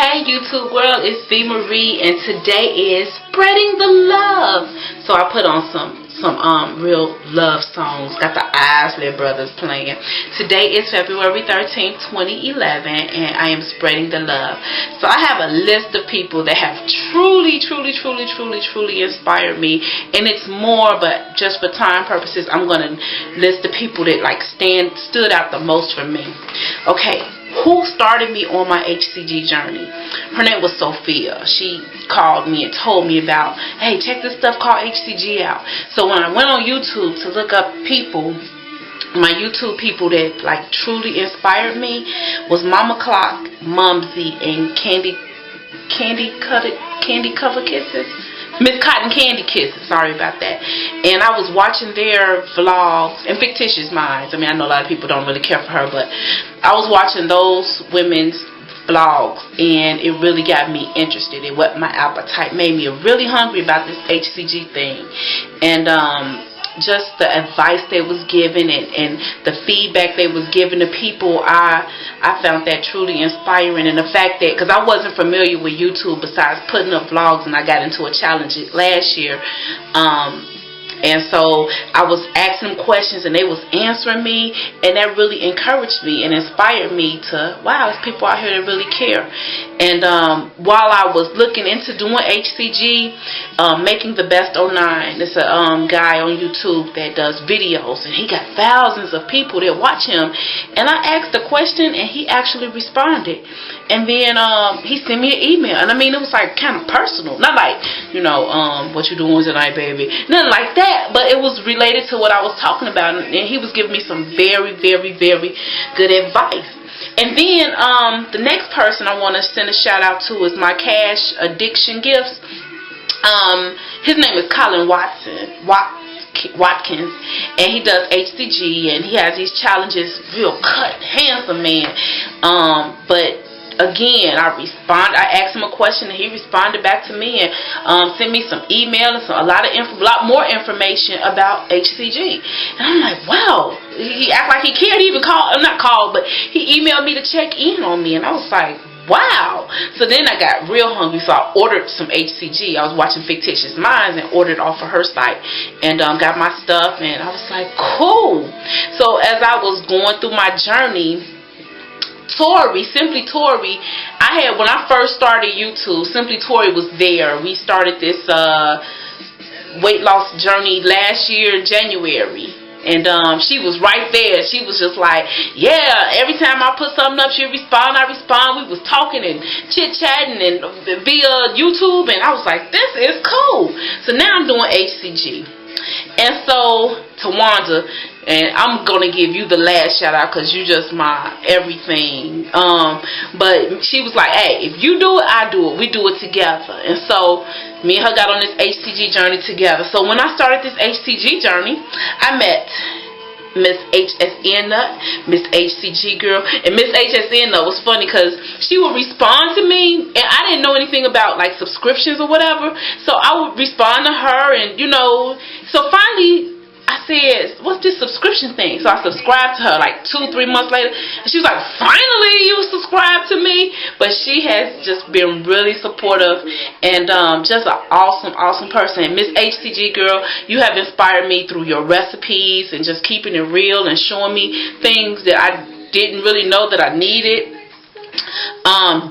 Hey YouTube world, it's V Marie, and today is spreading the love. So I put on some real love songs. Got the Isley Brothers playing. Today is February 13th, 2011, and I am spreading the love. So I have a list of people that have truly inspired me, and it's more, but just for time purposes, I'm gonna list the people that stood out the most for me. Okay. Who started me on my HCG journey? Her name was Sophia. She called me and told me about, hey, check this stuff called HCG out. So when I went on YouTube to look up people, my YouTube people that truly inspired me was Mama Clock, Mumsy, and Candy Cover Kisses. Miss Cotton Candy Kisses, sorry about that. And I was watching their vlogs and Fictitious Minds. I mean, I know a lot of people don't really care for her, but I was watching those women's vlogs, and it really got me interested. It whet my appetite, made me really hungry about this HCG thing. And just the advice they was giving and the feedback they was giving to people, I found that truly inspiring. And the fact that, because I wasn't familiar with YouTube besides putting up vlogs, and I got into a challenge last year, and so I was asking them questions and they was answering me, and that really encouraged me and inspired me to, wow, there's people out here that really care. And while I was looking into doing HCG, Making the Best 09, it's a guy on YouTube that does videos, and he got thousands of people that watch him. And I asked a question and he actually responded. And then he sent me an email, and I mean, it was kind of personal, not what you doing tonight, baby, nothing like that, but it was related to what I was talking about, and he was giving me some very good advice. And then the next person I want to send a shout out to is my Cash Addiction Gifts. His name is Colin Watkins, and he does HCG, and he has these challenges, real cut, handsome man. But again, I asked him a question, and he responded back to me and sent me some email and a lot more information about HCG. And I'm like, wow, he acted like he cared. He even but he emailed me to check in on me, and I was like, wow. So then I got real hungry, so I ordered some HCG. I was watching Fictitious Minds and ordered off of her site, and got my stuff, and I was like, cool. So as I was going through my journey, Simply Tori, when I first started YouTube, Simply Tori was there. We started this weight loss journey last year, January. And she was right there. She was just like, yeah, every time I put something up, she'd respond, I respond. We was talking and chit-chatting and via YouTube, and I was like, this is cool. So now I'm doing HCG. And so, Tawanda, and I'm going to give you the last shout out because you just my everything. But she was like, hey, if you do it, I do it. We do it together. And so me and her got on this HCG journey together. So when I started this HCG journey, I met Miss HSN Nut, Miss HCG Girl. And Miss HSN Nut was funny because she would respond to me, and I didn't know anything about subscriptions or whatever. So I would respond to her, and so finally I said, what's this subscription thing? So I subscribed to her 2-3 months later, and she was like, finally you subscribed to me. But she has just been really supportive, and just an awesome person. And Miss HCG Girl, you have inspired me through your recipes and just keeping it real and showing me things that I didn't really know that I needed.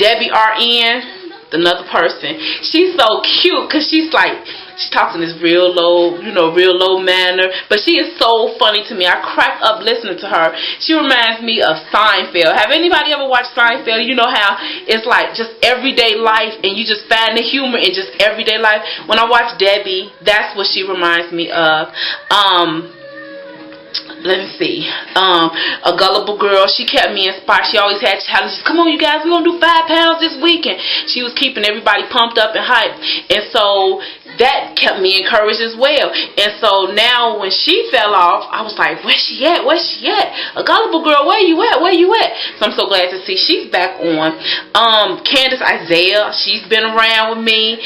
Debbie RN, another person, she's so cute because she talks in this real low manner, but she is so funny to me. I crack up listening to her. She reminds me of Seinfeld. Have anybody ever watched Seinfeld? You know how it's just everyday life, and you just find the humor in just everyday life. When I watch Debbie, that's what she reminds me of. Let me see. A gullible girl. She kept me inspired. She always had challenges. Come on, you guys, we're going to do 5 pounds this weekend. She was keeping everybody pumped up and hyped. And so that kept me encouraged as well. And so now when she fell off, I was like, where's she at? Where's she at? A gullible girl, where you at? Where you at? So I'm so glad to see she's back on. Candace Isaiah, she's been around with me.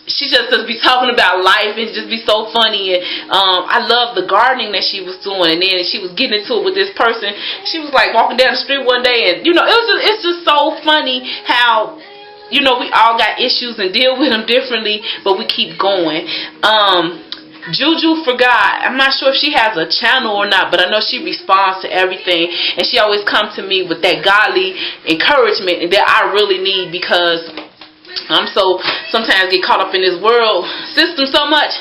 she just be talking about life and just be so funny. And I love the gardening that she was doing. And then she was getting into it with this person. She was like walking down the street one day, and it's just so funny how we all got issues and deal with them differently, but we keep going. Juju forgot. I'm not sure if she has a channel or not, but I know she responds to everything, and she always comes to me with that godly encouragement that I really need, because I'm sometimes get caught up in this world system so much.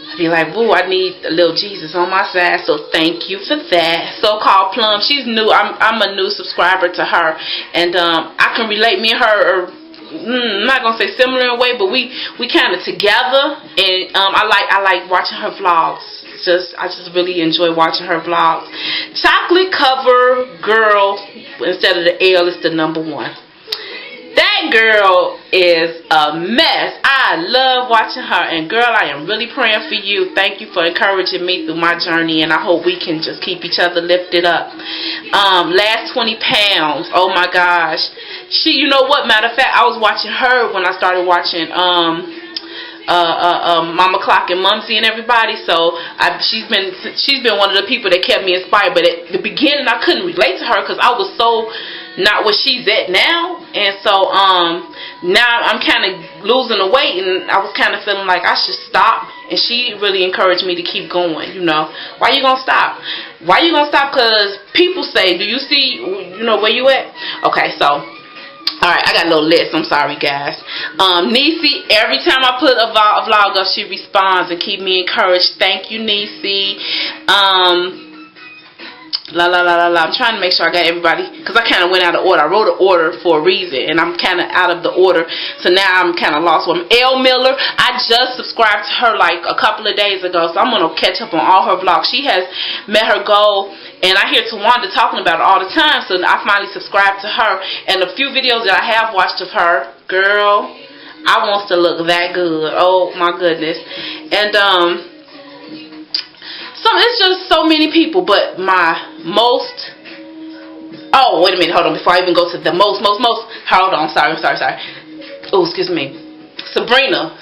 I be like, woo, I need a little Jesus on my side. So thank you for that. So-called Plum, she's new. I'm a new subscriber to her, and I can relate. Me and her are, I'm not gonna say similar in a way, but we kind of together, and I like watching her vlogs. I just really enjoy watching her vlogs. Chocolate cover girl, instead of the L, it's the number 1. That girl is a mess. I love watching her, and girl, I am really praying for you. Thank you for encouraging me through my journey, and I hope we can just keep each other lifted up. Last 20 pounds. Oh my gosh. You know what? Matter of fact, I was watching her when I started watching Mama Clock and Mumsy and everybody. So she's been one of the people that kept me inspired. But at the beginning, I couldn't relate to her because I was so not where she's at now, and so now I'm kind of losing the weight, and I was kind of feeling like I should stop. And she really encouraged me to keep going. Why you gonna stop? Why you gonna stop? Because people say, do you see where you at? Okay, so alright, I got a little list. I'm sorry, guys. Niecy, every time I put a vlog up, she responds and keep me encouraged. Thank you, Niecy. I'm trying to make sure I got everybody, because I kind of went out of order. I wrote an order for a reason, and I'm kind of out of the order, so now I'm kind of lost. Elle Miller, I just subscribed to her like a couple of days ago, so I'm going to catch up on all her vlogs. She has met her goal, and I hear Tawanda talking about it all the time, so I finally subscribed to her. And a few videos that I have watched of her, girl, I want to look that good. Oh my goodness. And so it's just so many people, but my most, oh wait a minute, hold on, before I even go to the most, hold on, sorry, oh excuse me, Sabrina,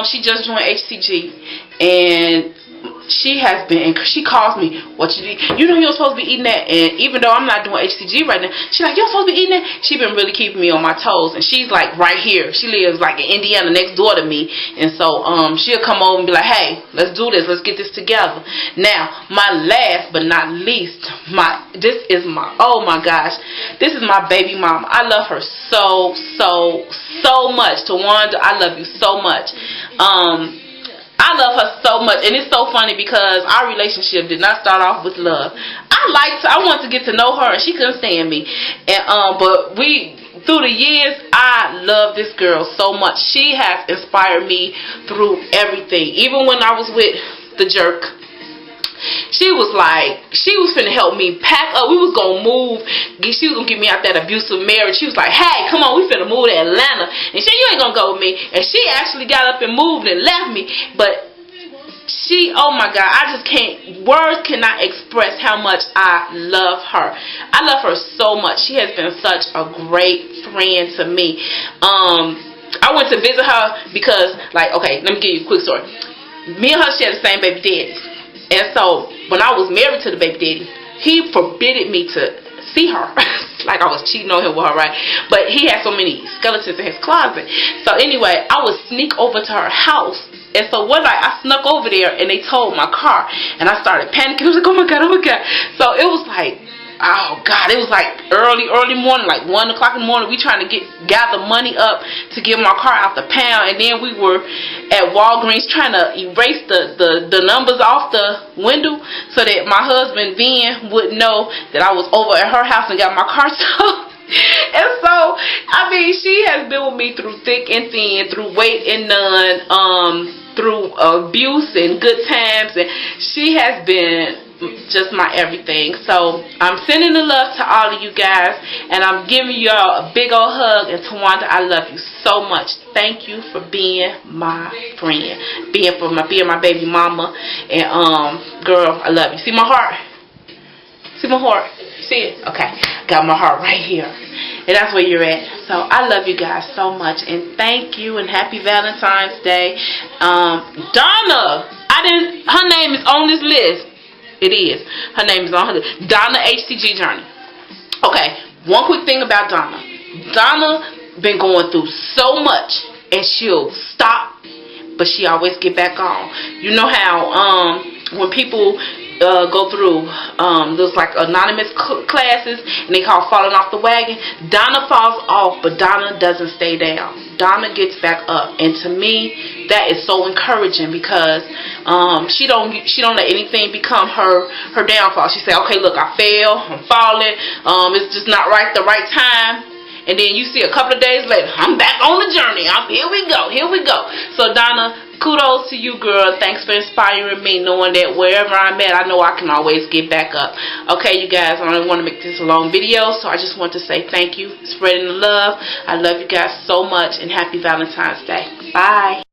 she just joined HCG, and she calls me, what you eat? You're supposed to be eating that. And even though I'm not doing HCG right now, she's like, you're supposed to be eating that? She been really keeping me on my toes. And she's like right here. She lives like in Indiana, next door to me. And so she'll come over and be like, hey, let's do this. Let's get this together. Now, my last but not least, oh my gosh, this is my baby mama. I love her so much. Tawanda, I love you so much. I love her so much, and it's so funny because our relationship did not start off with love. I wanted to get to know her, and she couldn't stand me. And but through the years, I love this girl so much. She has inspired me through everything. Even when I was with the jerk, she was finna help me pack up. We was gonna move. She was gonna get me out that abusive marriage. She was like, hey, come on, we finna move to Atlanta. And she, you ain't gonna go with me. And she actually got up and moved and left me. But oh my God, I just can't, words cannot express how much I love her. I love her so much. She has been such a great friend to me. I went to visit her because, okay, let me give you a quick story. Me and her share the same baby daddy. And so, when I was married to the baby daddy, he forbidded me to see her. Like I was cheating on him with her, right? But he had so many skeletons in his closet. So anyway, I would sneak over to her house. And so one night, I snuck over there, and they towed my car. And I started panicking. I was like, oh my God, oh my God. So it was like, oh God, it was like early morning, like 1 o'clock in the morning. We trying to gather money up to get my car out the pound. And then we were at Walgreens trying to erase the numbers off the window so that my husband Ben would know that I was over at her house and got my car towed. And so, I mean, she has been with me through thick and thin, through weight and none, through abuse and good times, and she has been just my everything. So I'm sending the love to all of you guys, and I'm giving y'all a big old hug. And Tawanda, I love you so much. Thank you for being my friend, being my baby mama. And girl, I love you. See my heart? See my heart? See it? Okay. Got my heart right here. And that's where you're at. So I love you guys so much. And thank you and happy Valentine's Day. Donna. Her name is on this list. It is. Her name is on her list. Donna HTG Journey. Okay. One quick thing about Donna. Donna been going through so much. And she'll stop. But she always get back on. You know how when people go through those like anonymous classes and they call falling off the wagon, Donna falls off, but Donna doesn't stay down. Donna gets back up, and to me that is so encouraging because she don't let anything become her downfall. She say, okay, look, I fell, I'm falling, it's just not the right time. And then you see a couple of days later, I'm back on the journey. Here we go. So Donna, kudos to you, girl. Thanks for inspiring me, knowing that wherever I'm at, I know I can always get back up. Okay, you guys, I don't want to make this a long video, so I just want to say thank you, spreading the love. I love you guys so much, and happy Valentine's Day. Bye.